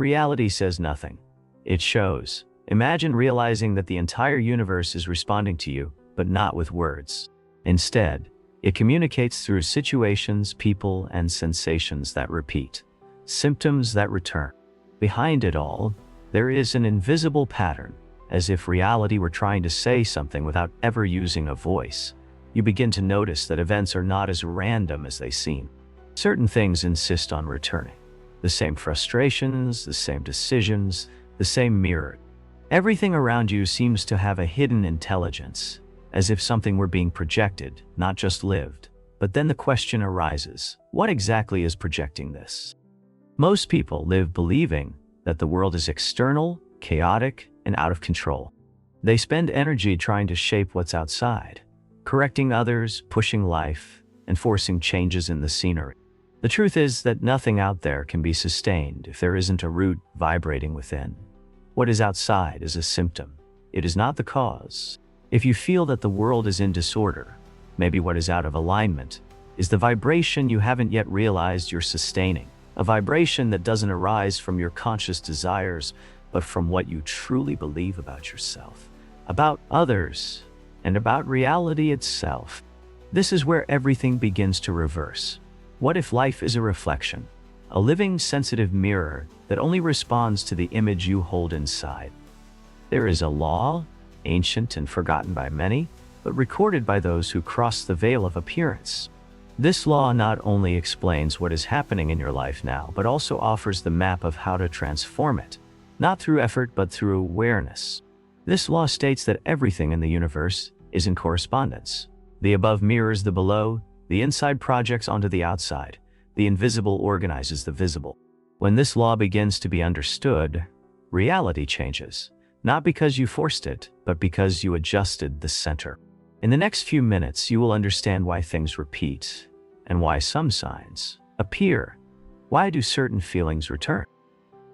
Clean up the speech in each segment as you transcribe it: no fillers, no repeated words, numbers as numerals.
reality says nothing. It shows. Imagine realizing that the entire universe is responding to you, but not with words. Instead, it communicates through situations, people, and sensations that repeat, symptoms that return. Behind it all, there is an invisible pattern, as if reality were trying to say something without ever using a voice. You begin to notice that events are not as random as they seem. Certain things insist on returning. The same frustrations, the same decisions, the same mirror. Everything around you seems to have a hidden intelligence, as if something were being projected, not just lived. But then the question arises, what exactly is projecting this? Most people live believing that the world is external, chaotic, and out of control. They spend energy trying to shape what's outside, correcting others, pushing life, and forcing changes in the scenery. The truth is that nothing out there can be sustained if there isn't a root vibrating within. What is outside is a symptom. It is not the cause. If you feel that the world is in disorder, maybe what is out of alignment is the vibration you haven't yet realized you're sustaining. A vibration that doesn't arise from your conscious desires, but from what you truly believe about yourself, about others, and about reality itself. This is where everything begins to reverse. What if life is a reflection, a living, sensitive mirror that only responds to the image you hold inside? There is a law, ancient and forgotten by many, but recorded by those who cross the veil of appearance. This law not only explains what is happening in your life now, but also offers the map of how to transform it, not through effort but through awareness. This law states that everything in the universe is in correspondence. The above mirrors the below, the inside projects onto the outside, the invisible organizes the visible. When this law begins to be understood, reality changes, not because you forced it, but because you adjusted the center. In the next few minutes, you will understand why things repeat, and why some signs appear. Why do certain feelings return?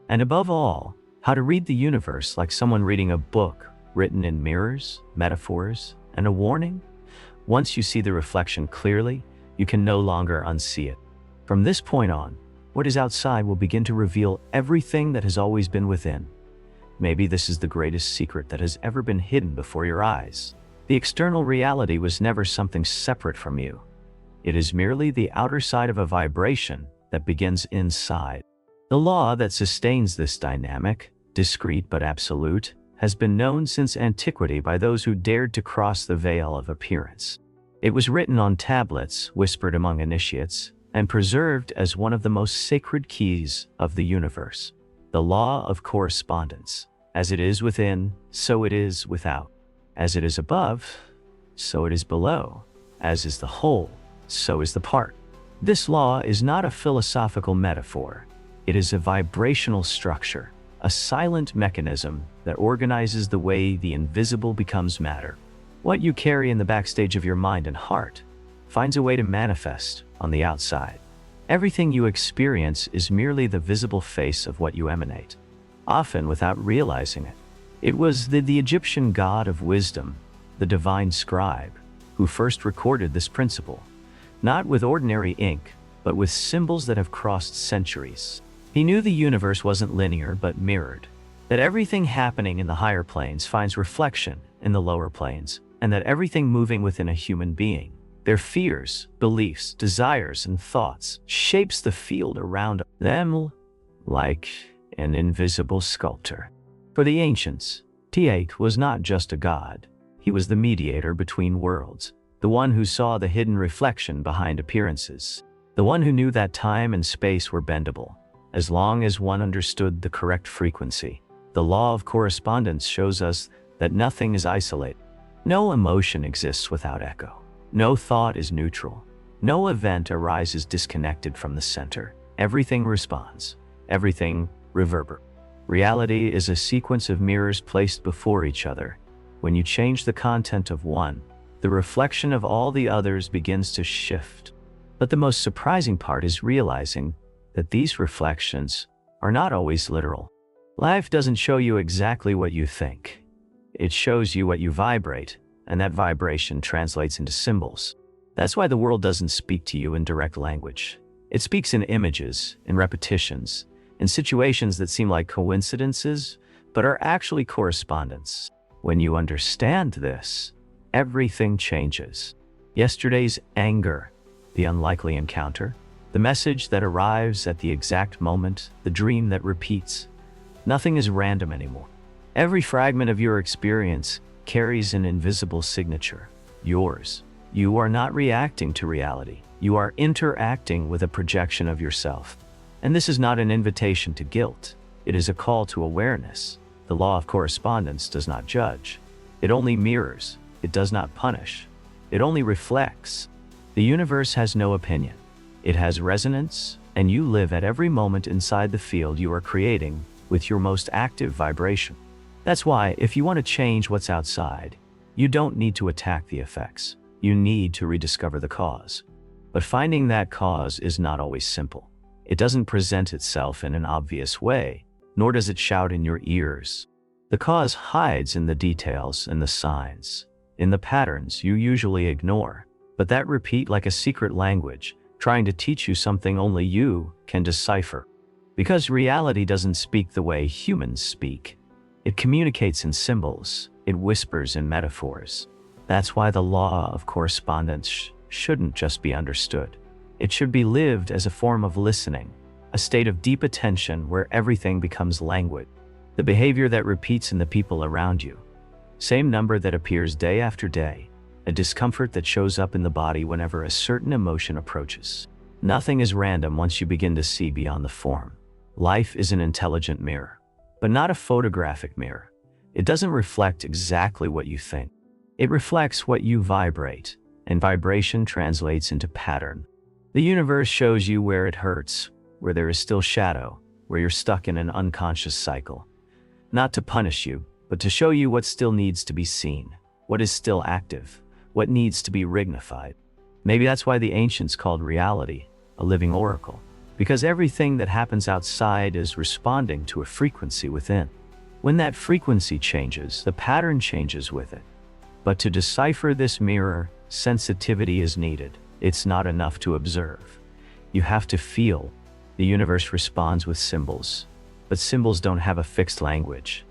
And above all, how to read the universe like someone reading a book written in mirrors, metaphors, and a warning. Once you see the reflection clearly, you can no longer unsee it. From this point on, what is outside will begin to reveal everything that has always been within. Maybe this is the greatest secret that has ever been hidden before your eyes. The external reality was never something separate from you. It is merely the outer side of a vibration that begins inside. The law that sustains this dynamic, discrete but absolute, has been known since antiquity by those who dared to cross the veil of appearance. It was written on tablets, whispered among initiates, and preserved as one of the most sacred keys of the universe. The law of correspondence. As it is within, so it is without. As it is above, so it is below. As is the whole, so is the part. This law is not a philosophical metaphor. It is a vibrational structure, a silent mechanism that organizes the way the invisible becomes matter. What you carry in the backstage of your mind and heart finds a way to manifest on the outside. Everything you experience is merely the visible face of what you emanate, often without realizing it. It was the Egyptian god of wisdom, the divine scribe, who first recorded this principle, not with ordinary ink, but with symbols that have crossed centuries. He knew the universe wasn't linear but mirrored, that everything happening in the higher planes finds reflection in the lower planes, and that everything moving within a human being, their fears, beliefs, desires, and thoughts, shapes the field around them like an invisible sculptor. For the ancients, Thoth was not just a god. He was the mediator between worlds, the one who saw the hidden reflection behind appearances, the one who knew that time and space were bendable, as long as one understood the correct frequency. The law of correspondence shows us that nothing is isolated. No emotion exists without echo. No thought is neutral. No event arises disconnected from the center. Everything responds. Everything reverberates. Reality is a sequence of mirrors placed before each other. When you change the content of one, the reflection of all the others begins to shift. But the most surprising part is realizing that these reflections are not always literal. Life doesn't show you exactly what you think. It shows you what you vibrate, and that vibration translates into symbols. That's why the world doesn't speak to you in direct language. It speaks in images, in repetitions, in situations that seem like coincidences, but are actually correspondence. When you understand this, everything changes. Yesterday's anger, the unlikely encounter, the message that arrives at the exact moment, the dream that repeats. Nothing is random anymore. Every fragment of your experience carries an invisible signature, yours. You are not reacting to reality. You are interacting with a projection of yourself. And this is not an invitation to guilt. It is a call to awareness. The law of correspondence does not judge. It only mirrors. It does not punish. It only reflects. The universe has no opinion. It has resonance, and you live at every moment inside the field you are creating with your most active vibration. That's why, if you want to change what's outside, you don't need to attack the effects. You need to rediscover the cause. But finding that cause is not always simple. It doesn't present itself in an obvious way, nor does it shout in your ears. The cause hides in the details and the signs, in the patterns you usually ignore, but that repeat like a secret language, trying to teach you something only you can decipher. Because reality doesn't speak the way humans speak. It communicates in symbols, it whispers in metaphors. That's why the law of correspondence shouldn't just be understood. It should be lived as a form of listening, a state of deep attention where everything becomes language. The behavior that repeats in the people around you. Same number that appears day after day. A discomfort that shows up in the body whenever a certain emotion approaches. Nothing is random once you begin to see beyond the form. Life is an intelligent mirror, but not a photographic mirror. It doesn't reflect exactly what you think. It reflects what you vibrate, and vibration translates into pattern. The universe shows you where it hurts, where there is still shadow, where you're stuck in an unconscious cycle. Not to punish you, but to show you what still needs to be seen, what is still active, what needs to be rignified. Maybe that's why the ancients called reality a living oracle, because everything that happens outside is responding to a frequency within. When that frequency changes, the pattern changes with it. But to decipher this mirror, sensitivity is needed. It's not enough to observe. You have to feel. The universe responds with symbols, but symbols don't have a fixed language.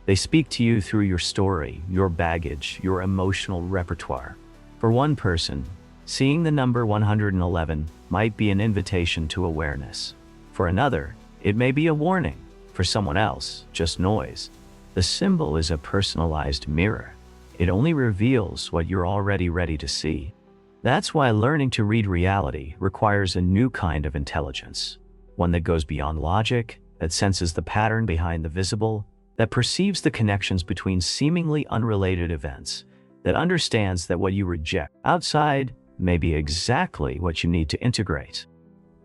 They speak to you through your story, your baggage, your emotional repertoire. For one person, seeing the number 111 might be an invitation to awareness. For another, it may be a warning. For someone else, just noise. The symbol is a personalized mirror. It only reveals what you're already ready to see. That's why learning to read reality requires a new kind of intelligence. One that goes beyond logic, that senses the pattern behind the visible, that perceives the connections between seemingly unrelated events, that understands that what you reject outside may be exactly what you need to integrate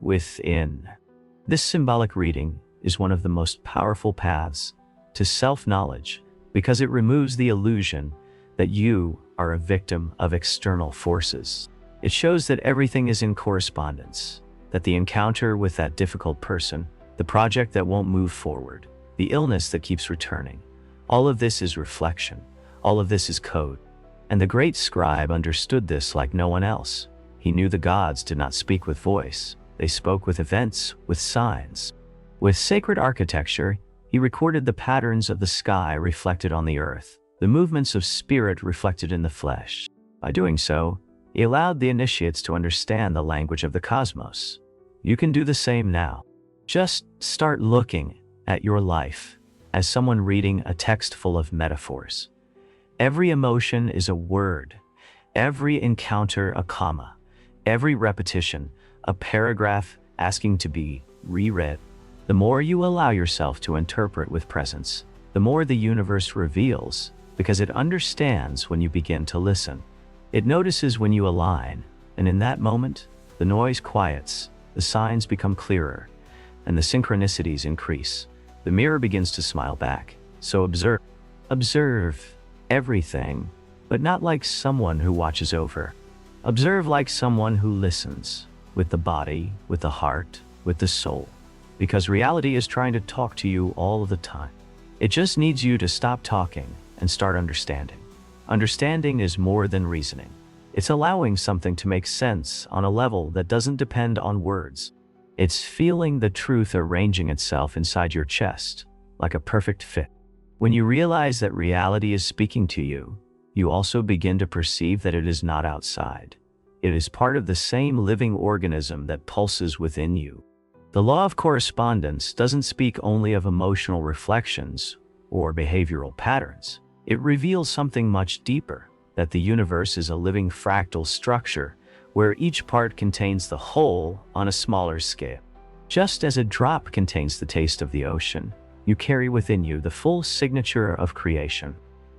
within. This symbolic reading is one of the most powerful paths to self-knowledge because it removes the illusion that you are a victim of external forces. It shows that everything is in correspondence, that the encounter with that difficult person, the project that won't move forward, the illness that keeps returning, all of this is reflection, all of this is code. And the great scribe understood this like no one else. He knew the gods did not speak with voice. They spoke with events, with signs. With sacred architecture, he recorded the patterns of the sky reflected on the earth, the movements of spirit reflected in the flesh. By doing so, he allowed the initiates to understand the language of the cosmos. You can do the same now. Just start looking at your life as someone reading a text full of metaphors. Every emotion is a word, every encounter a comma, every repetition a paragraph asking to be reread. The more you allow yourself to interpret with presence, the more the universe reveals, because it understands when you begin to listen. It notices when you align, and in that moment, the noise quiets, the signs become clearer, and the synchronicities increase. The mirror begins to smile back. So observe. Observe everything, but not like someone who watches over. Observe like someone who listens, with the body, with the heart, with the soul. Because reality is trying to talk to you all of the time. It just needs you to stop talking and start understanding. Understanding is more than reasoning. It's allowing something to make sense on a level that doesn't depend on words. It's feeling the truth arranging itself inside your chest, like a perfect fit. When you realize that reality is speaking to you, you also begin to perceive that it is not outside. It is part of the same living organism that pulses within you. The law of correspondence doesn't speak only of emotional reflections or behavioral patterns. It reveals something much deeper, that the universe is a living fractal structure where each part contains the whole on a smaller scale. Just as a drop contains the taste of the ocean, you carry within you the full signature of creation.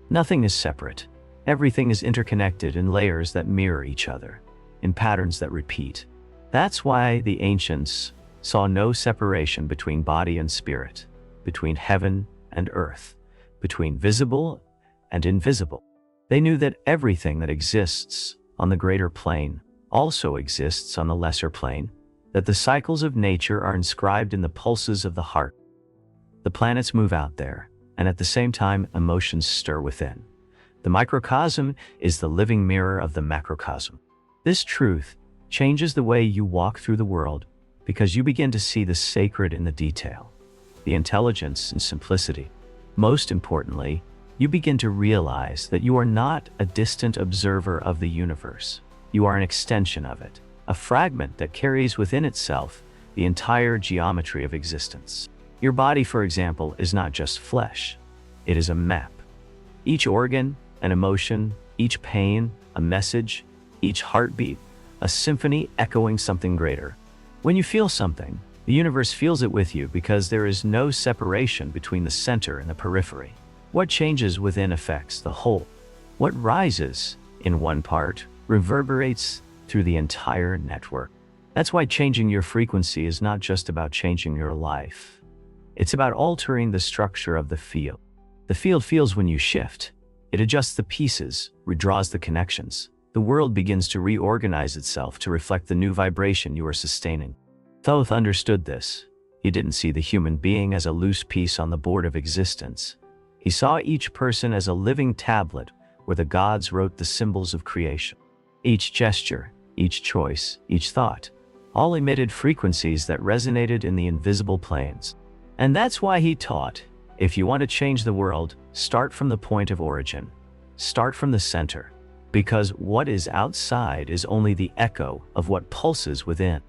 Nothing is separate. Everything is interconnected in layers that mirror each other, in patterns that repeat. That's why the ancients saw no separation between body and spirit, between heaven and earth, between visible and invisible. They knew that everything that exists on the greater plane also exists on the lesser plane, that the cycles of nature are inscribed in the pulses of the heart. The planets move out there, and at the same time, emotions stir within. The microcosm is the living mirror of the macrocosm. This truth changes the way you walk through the world because you begin to see the sacred in the detail, the intelligence and simplicity. Most importantly, you begin to realize that you are not a distant observer of the universe. You are an extension of it, a fragment that carries within itself the entire geometry of existence. Your body, for example, is not just flesh. It is a map. Each organ, an emotion, each pain, a message, each heartbeat, a symphony echoing something greater. When you feel something, the universe feels it with you because there is no separation between the center and the periphery. What changes within affects the whole. What rises in one part reverberates through the entire network. That's why changing your frequency is not just about changing your life. It's about altering the structure of the field. The field feels when you shift. It adjusts the pieces, redraws the connections. The world begins to reorganize itself to reflect the new vibration you are sustaining. Thoth understood this. He didn't see the human being as a loose piece on the board of existence. He saw each person as a living tablet where the gods wrote the symbols of creation. Each gesture, each choice, each thought, all emitted frequencies that resonated in the invisible planes. And that's why he taught, if you want to change the world, start from the point of origin. Start from the center. Because what is outside is only the echo of what pulses within.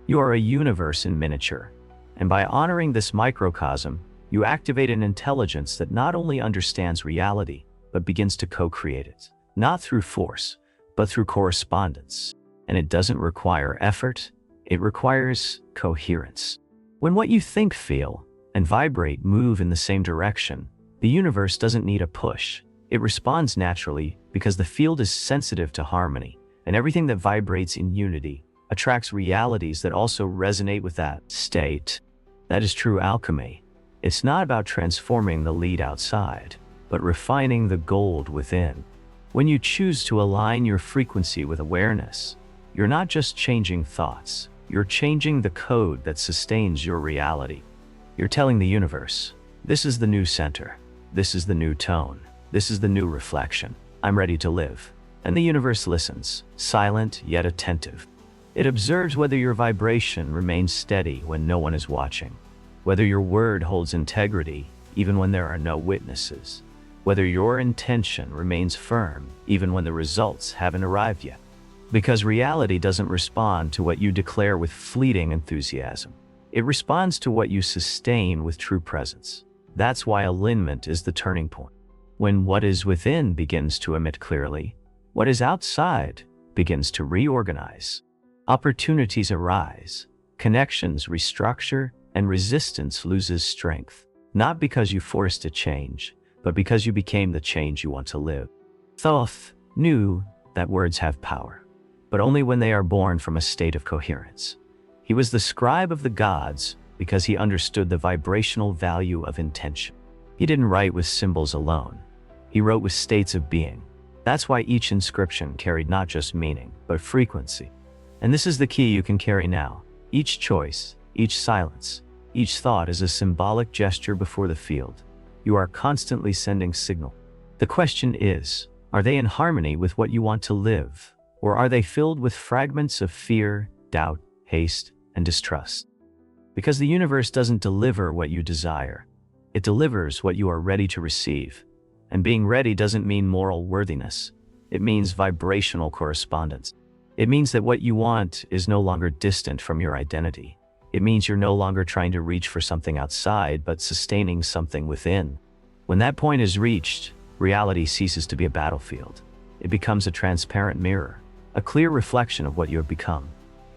You are a universe in miniature. And by honoring this microcosm, you activate an intelligence that not only understands reality, but begins to co-create it. Not through force, but through correspondence. And it doesn't require effort, it requires coherence. When what you think, feel, and vibrate move in the same direction, the universe doesn't need a push. It responds naturally because the field is sensitive to harmony, and everything that vibrates in unity attracts realities that also resonate with that state. That is true alchemy. It's not about transforming the lead outside, but refining the gold within. When you choose to align your frequency with awareness, you're not just changing thoughts, you're changing the code that sustains your reality. You're telling the universe, this is the new center, this is the new tone, this is the new reflection. I'm ready to live. And the universe listens, silent yet attentive. It observes whether your vibration remains steady when no one is watching, whether your word holds integrity even when there are no witnesses, whether your intention remains firm even when the results haven't arrived yet. Because reality doesn't respond to what you declare with fleeting enthusiasm. It responds to what you sustain with true presence. That's why alignment is the turning point. When what is within begins to emit clearly, what is outside begins to reorganize. Opportunities arise, connections restructure, and resistance loses strength. Not because you forced a change, but because you became the change you want to live. Thoth knew that words have power, but only when they are born from a state of coherence. He was the scribe of the gods because he understood the vibrational value of intention. He didn't write with symbols alone. He wrote with states of being. That's why each inscription carried not just meaning, but frequency. And this is the key you can carry now. Each choice, each silence, each thought is a symbolic gesture before the field. You are constantly sending signal. The question is, are they in harmony with what you want to live? Or are they filled with fragments of fear, doubt, haste, and distrust? Because the universe doesn't deliver what you desire. It delivers what you are ready to receive. And being ready doesn't mean moral worthiness. It means vibrational correspondence. It means that what you want is no longer distant from your identity. It means you're no longer trying to reach for something outside, but sustaining something within. When that point is reached, reality ceases to be a battlefield. It becomes a transparent mirror, a clear reflection of what you have become.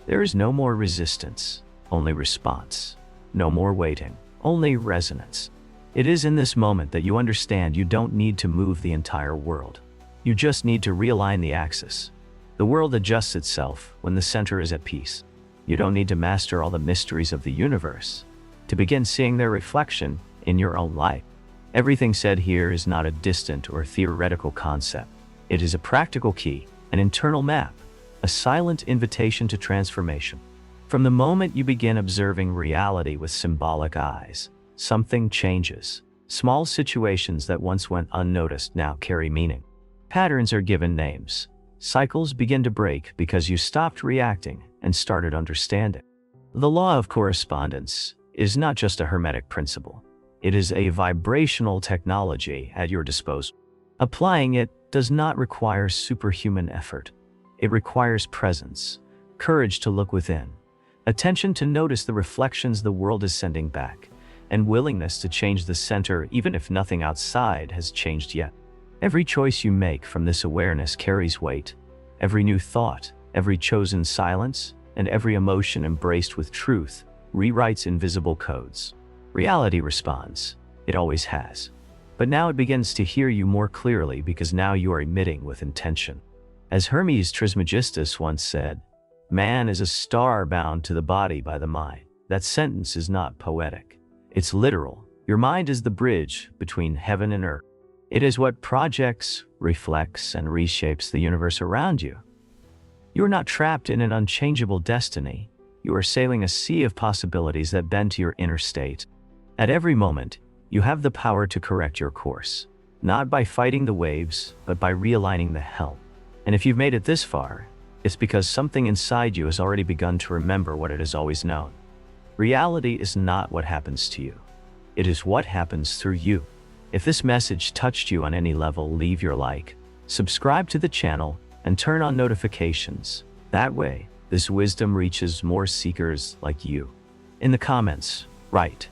There is no more resistance, only response. No more waiting, only resonance. It is in this moment that you understand you don't need to move the entire world. You just need to realign the axis. The world adjusts itself when the center is at peace. You don't need to master all the mysteries of the universe to begin seeing their reflection in your own life. Everything said here is not a distant or theoretical concept. It is a practical key, an internal map, a silent invitation to transformation. From the moment you begin observing reality with symbolic eyes, something changes. Small situations that once went unnoticed now carry meaning. Patterns are given names. Cycles begin to break because you stopped reacting and started understanding. The law of correspondence is not just a hermetic principle. It is a vibrational technology at your disposal. Applying it does not require superhuman effort. It requires presence, courage to look within, attention to notice the reflections the world is sending back, and willingness to change the center even if nothing outside has changed yet. Every choice you make from this awareness carries weight. Every new thought, every chosen silence, and every emotion embraced with truth rewrites invisible codes. Reality responds. It always has. But now it begins to hear you more clearly because now you are emitting with intention. As Hermes Trismegistus once said, "Man is a star bound to the body by the mind." That sentence is not poetic. It's literal. Your mind is the bridge between heaven and earth. It is what projects, reflects, and reshapes the universe around you. You are not trapped in an unchangeable destiny. You are sailing a sea of possibilities that bend to your inner state. At every moment, you have the power to correct your course, not by fighting the waves, but by realigning the helm. And if you've made it this far, it's because something inside you has already begun to remember what it has always known. Reality is not what happens to you. It is what happens through you. If this message touched you on any level, leave your like, subscribe to the channel, and turn on notifications. That way, this wisdom reaches more seekers like you. In the comments, write,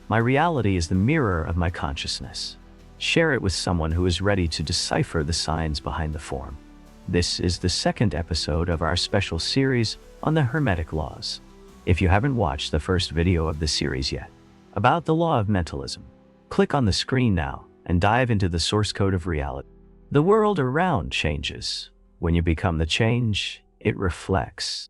"My reality is the mirror of my consciousness." Share it with someone who is ready to decipher the signs behind the form. This is the second episode of our special series on the Hermetic laws. If you haven't watched the first video of the series yet, about the law of mentalism, click on the screen now and dive into the source code of reality. The world around changes. When you become the change, it reflects.